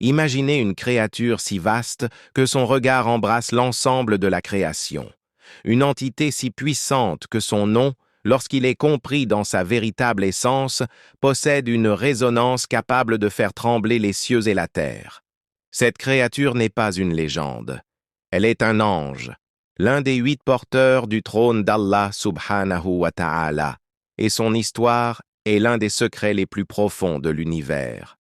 Imaginez une créature si vaste que son regard embrasse l'ensemble de la création. Une entité si puissante que son nom, lorsqu'il est compris dans sa véritable essence, possède une résonance capable de faire trembler les cieux et la terre. Cette créature n'est pas une légende. Elle est un ange, l'un des 8 porteurs du trône d'Allah subhanahu wa ta'ala, et son histoire est l'un des secrets les plus profonds de l'univers.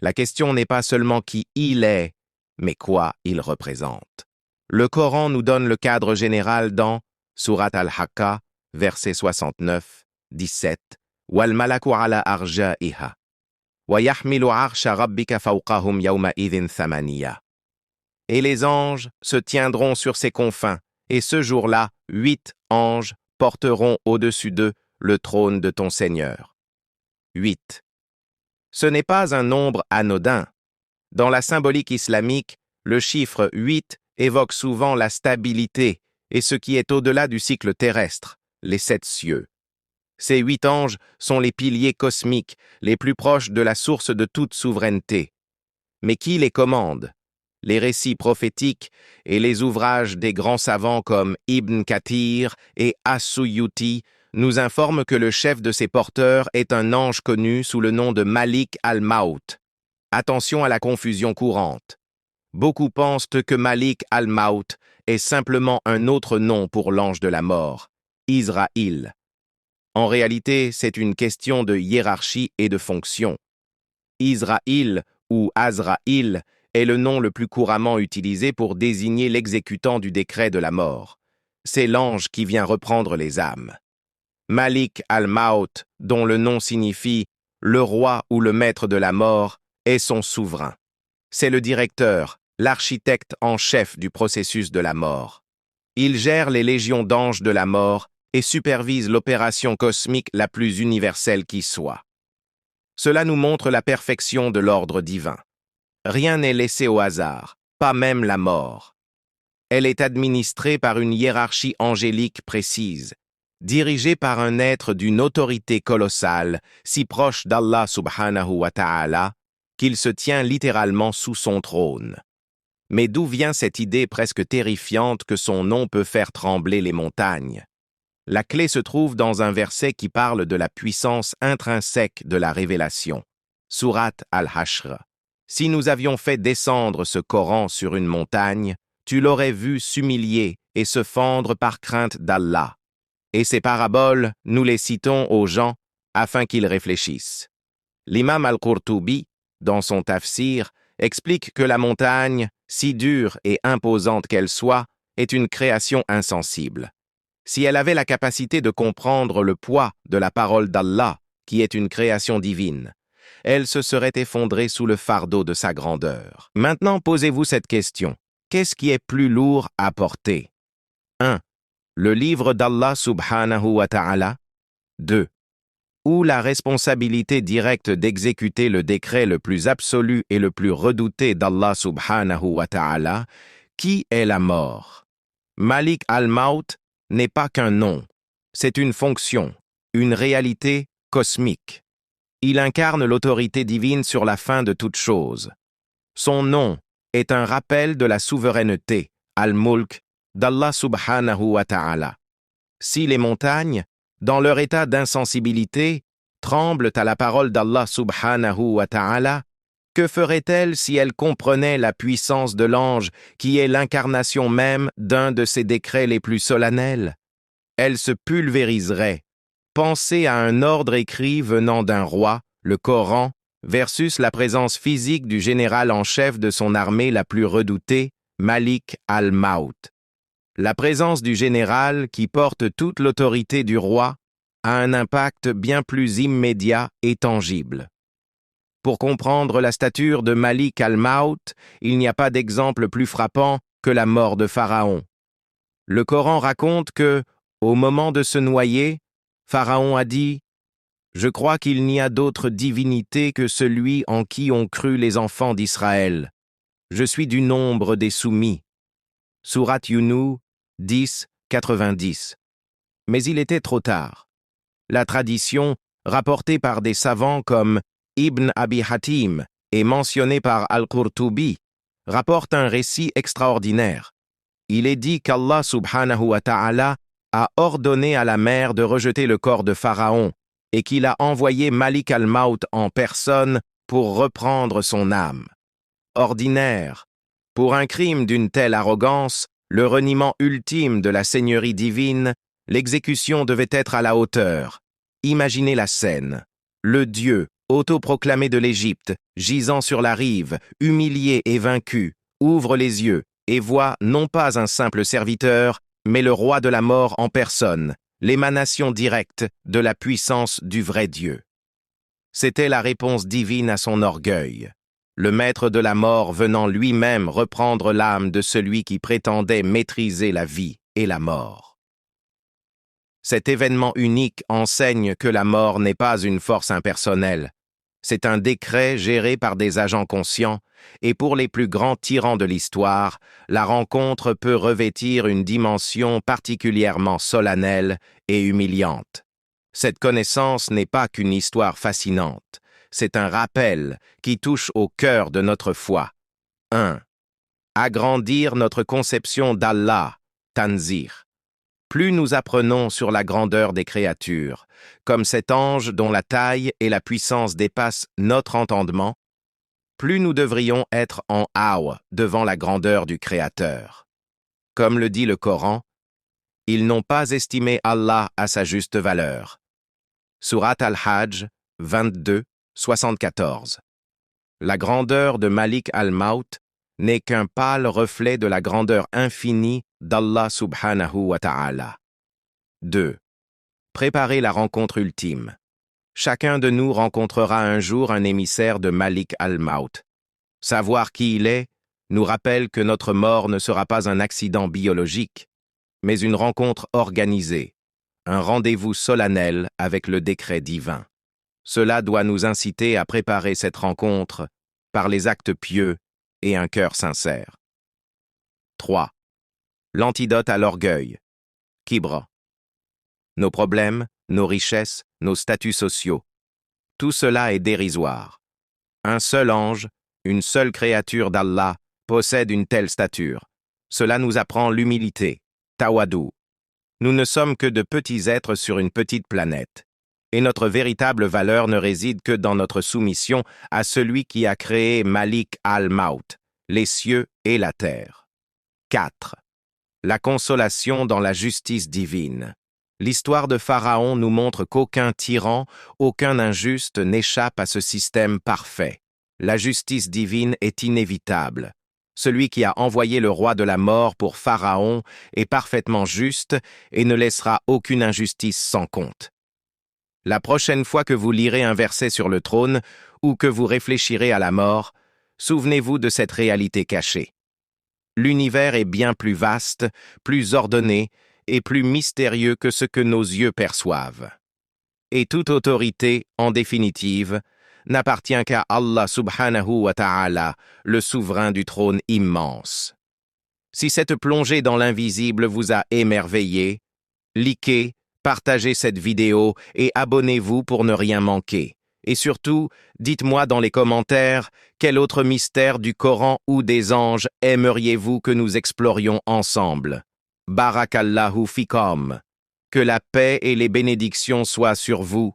La question n'est pas seulement qui il est, mais quoi il représente. Le Coran nous donne le cadre général dans Surat al-Haqqa, verset 69, 17, Wal malaku ala arja'iha. Wa yahmilu arsha rabbika fawqahum yawma idhin thamaniya. Et les anges se tiendront sur ses confins, et ce jour-là, 8 anges porteront au-dessus d'eux le trône de ton Seigneur. 8. Ce n'est pas un nombre anodin. Dans la symbolique islamique, le chiffre 8 évoque souvent la stabilité et ce qui est au-delà du cycle terrestre, les 7 cieux. Ces 8 anges sont les piliers cosmiques, les plus proches de la source de toute souveraineté. Mais qui les commande? Les récits prophétiques et les ouvrages des grands savants comme Ibn Kathir et As-Suyuti nous informent que le chef de ces porteurs est un ange connu sous le nom de Malik al-Maut. Attention à la confusion courante. Beaucoup pensent que Malik al-Maut est simplement un autre nom pour l'ange de la mort, Israël. En réalité, c'est une question de hiérarchie et de fonction. Israël ou Azraïl est le nom le plus couramment utilisé pour désigner l'exécutant du décret de la mort. C'est l'ange qui vient reprendre les âmes. Malik al-Maut, dont le nom signifie « le roi ou le maître de la mort », est son souverain. C'est le directeur, l'architecte en chef du processus de la mort. Il gère les légions d'anges de la mort et supervise l'opération cosmique la plus universelle qui soit. Cela nous montre la perfection de l'ordre divin. Rien n'est laissé au hasard, pas même la mort. Elle est administrée par une hiérarchie angélique précise, dirigée par un être d'une autorité colossale, si proche d'Allah subhanahu wa ta'ala, qu'il se tient littéralement sous son trône. Mais d'où vient cette idée presque terrifiante que son nom peut faire trembler les montagnes? La clé se trouve dans un verset qui parle de la puissance intrinsèque de la révélation. Surat al-Hashr. Si nous avions fait descendre ce Coran sur une montagne, tu l'aurais vu s'humilier et se fendre par crainte d'Allah. Et ces paraboles, nous les citons aux gens afin qu'ils réfléchissent. L'imam al-Qurtubi, dans son tafsir, explique que la montagne, si dure et imposante qu'elle soit, est une création insensible. Si elle avait la capacité de comprendre le poids de la parole d'Allah, qui est une création divine, elle se serait effondrée sous le fardeau de sa grandeur. Maintenant, posez-vous cette question. Qu'est-ce qui est plus lourd à porter? 1. Le livre d'Allah subhanahu wa ta'ala. 2. Ou la responsabilité directe d'exécuter le décret le plus absolu et le plus redouté d'Allah subhanahu wa ta'ala, qui est la mort. Malik al-Maut n'est pas qu'un nom, c'est une fonction, une réalité cosmique. Il incarne l'autorité divine sur la fin de toute chose. Son nom est un rappel de la souveraineté, al-Mulk, d'Allah subhanahu wa ta'ala. Si les montagnes, dans leur état d'insensibilité, tremblent à la parole d'Allah subhanahu wa ta'ala, que ferait-elle si elle comprenait la puissance de l'ange qui est l'incarnation même d'un de ses décrets les plus solennels? Elle se pulvériserait. Pensez à un ordre écrit venant d'un roi, le Coran, versus la présence physique du général en chef de son armée la plus redoutée, Malik al-Maut. La présence du général, qui porte toute l'autorité du roi, a un impact bien plus immédiat et tangible. Pour comprendre la stature de Malik al-Maut, il n'y a pas d'exemple plus frappant que la mort de Pharaon. Le Coran raconte que, au moment de se noyer, Pharaon a dit « Je crois qu'il n'y a d'autre divinité que celui en qui ont cru les enfants d'Israël. Je suis du nombre des soumis. » Surat Yunus 10, 90. Mais il était trop tard. La tradition, rapportée par des savants comme Ibn Abi Hatim et mentionné par Al-Qurtubi, rapporte un récit extraordinaire. Il est dit qu'Allah subhanahu wa ta'ala a ordonné à la mer de rejeter le corps de Pharaon et qu'il a envoyé Malik al-Maut en personne pour reprendre son âme. Ordinaire. Pour un crime d'une telle arrogance, le reniement ultime de la seigneurie divine, l'exécution devait être à la hauteur. Imaginez la scène. Le Dieu, autoproclamé de l'Égypte, gisant sur la rive, humilié et vaincu, ouvre les yeux et voit non pas un simple serviteur, mais le roi de la mort en personne, l'émanation directe de la puissance du vrai Dieu. C'était la réponse divine à son orgueil. Le maître de la mort venant lui-même reprendre l'âme de celui qui prétendait maîtriser la vie et la mort. Cet événement unique enseigne que la mort n'est pas une force impersonnelle. C'est un décret géré par des agents conscients, et pour les plus grands tyrans de l'histoire, la rencontre peut revêtir une dimension particulièrement solennelle et humiliante. Cette connaissance n'est pas qu'une histoire fascinante, c'est un rappel qui touche au cœur de notre foi. 1. Agrandir notre conception d'Allah, Tanzir. Plus nous apprenons sur la grandeur des créatures, comme cet ange dont la taille et la puissance dépassent notre entendement, plus nous devrions être en awe devant la grandeur du Créateur. Comme le dit le Coran, ils n'ont pas estimé Allah à sa juste valeur. Surat al-Hajj 22, 74. La grandeur de Malik al-Maut n'est qu'un pâle reflet de la grandeur infinie d'Allah subhanahu wa ta'ala. 2. Préparer la rencontre ultime. Chacun de nous rencontrera un jour un émissaire de Malik al-Maut. Savoir qui il est nous rappelle que notre mort ne sera pas un accident biologique, mais une rencontre organisée, un rendez-vous solennel avec le décret divin. Cela doit nous inciter à préparer cette rencontre par les actes pieux et un cœur sincère. 3. L'antidote à l'orgueil. Kibra. Nos problèmes, nos richesses, nos statuts sociaux. Tout cela est dérisoire. Un seul ange, une seule créature d'Allah, possède une telle stature. Cela nous apprend l'humilité, tawadu. Nous ne sommes que de petits êtres sur une petite planète. Et notre véritable valeur ne réside que dans notre soumission à celui qui a créé Malik al-Maut, les cieux et la terre. 4. La consolation dans la justice divine. L'histoire de Pharaon nous montre qu'aucun tyran, aucun injuste n'échappe à ce système parfait. La justice divine est inévitable. Celui qui a envoyé le roi de la mort pour Pharaon est parfaitement juste et ne laissera aucune injustice sans compte. La prochaine fois que vous lirez un verset sur le trône ou que vous réfléchirez à la mort, souvenez-vous de cette réalité cachée. L'univers est bien plus vaste, plus ordonné et plus mystérieux que ce que nos yeux perçoivent. Et toute autorité, en définitive, n'appartient qu'à Allah subhanahu wa ta'ala, le souverain du trône immense. Si cette plongée dans l'invisible vous a émerveillé, likez, partagez cette vidéo et abonnez-vous pour ne rien manquer. Et surtout, dites-moi dans les commentaires quel autre mystère du Coran ou des anges aimeriez-vous que nous explorions ensemble. Barakallahu fikum. Que la paix et les bénédictions soient sur vous.